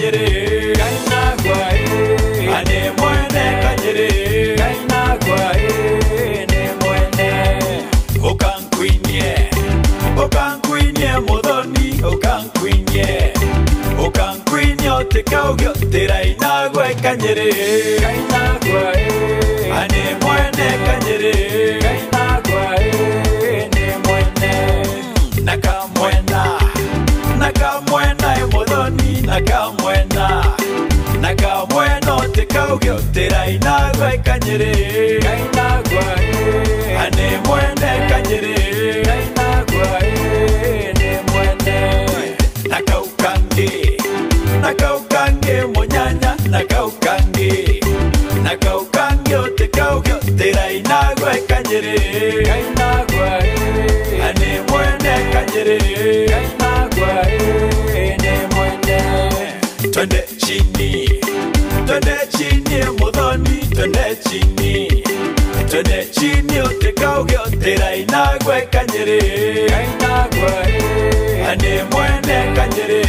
kanyere kaina kwae ane mwene kanyere kaina kwae ne mwene okankuinie modoni okankuinie otekaugyo teraina gwe kanyere kaina kwae ane mwene kanyere kaina kwae ne mwene nakamwena emodoni nakamwena otekaugyo teraina gwe kanyere kaina kwae ane mwene kanyere kaina kwae ne mwene nakaukange monyanya nakaukange otekaugyo teraina gwe kanyere kaina kwae ane mwene kanyere kaina kwae ne mwene twende chini modoni twende chini otekaugyo teraina gwe kanyere kaina kwae ane mwene kanyere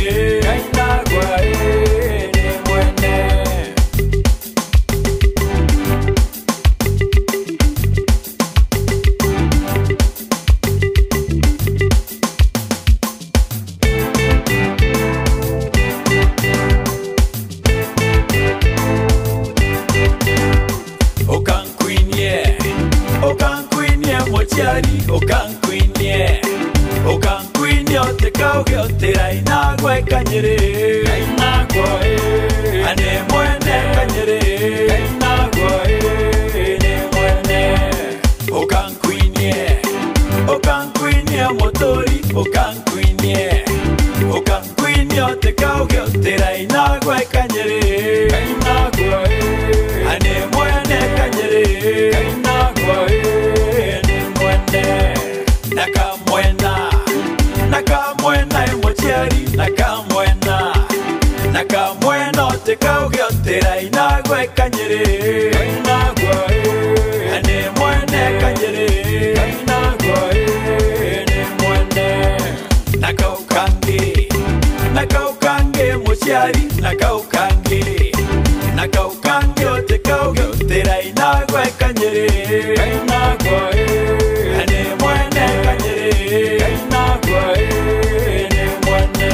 kaina kwae ne mwene okankuinie mochiari okankuinie otekaugyo teraina gwe kanyere kaina kwae ane mwene kanyere kaina kwae ne mwene okankuinie motori okankuinie otekaugyo teraina gwe kanyere kaina kwae ane mwene kanyere kaina kwae ne mwene nakamwena emochiari nakamwena otekaugyo teraina gwe kanyere kaina kwae ane mwene kanyere kaina kwae ne mwene nakaukange emochiari nakaukange otekaugyo teraina gwe kanyere kaina kwae ane mwene kanyere kaina kwae ne mwene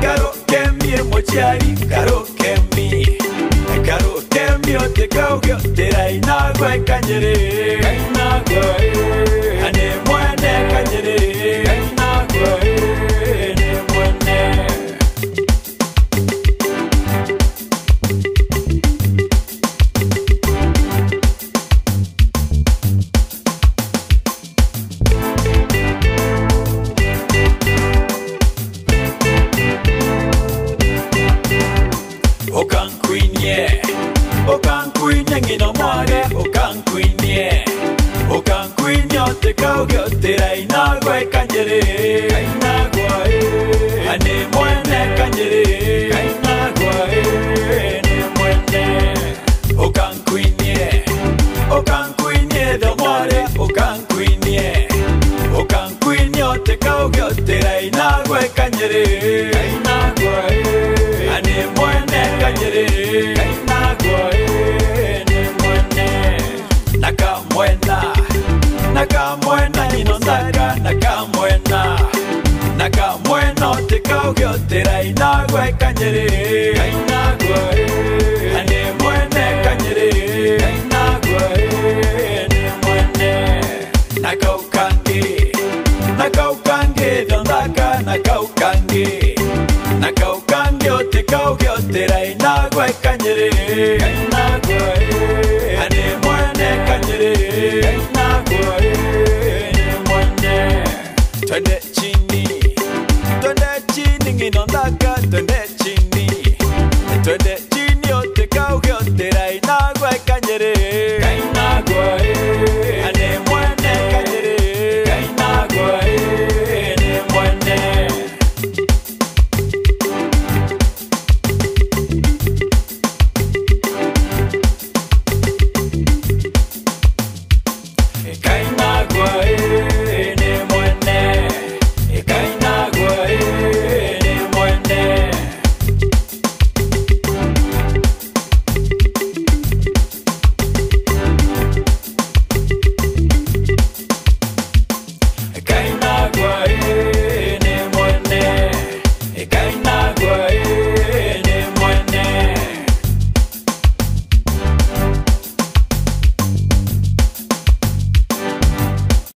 karokemi emochiari karokemi otekaugyo teraina gwe kanyere kaina kwae ane mwene kanyere kaina kwae ne mwene okankuinie ngino mware okankuinie otekaugyo teraina gwe kanyere kaina kwae ane mwene kanyere kaina kwae ne mwene okankuinie the mware okankuinie otekaugyo teraina gwe kanyere kaina kwae ane mwene kanyere kaina kwae ne mwene nakamwena inondaka nakamwena otekaugyo teraina gwe kanyere kaina kwae ane mwene kanyere kaina kwae ne mwene nakaukange dondaka nakaukange otekaugyo teraina gwe kanyere kaina kwae ane mwene kanyere kaina kwae ne mwene twende chini nginondaka twende chini otekaugyo teraina gwe kanyere kaina kwae ane mwene kanyere kaina kwae ne mwene kaina kwae ne mwene kainagwa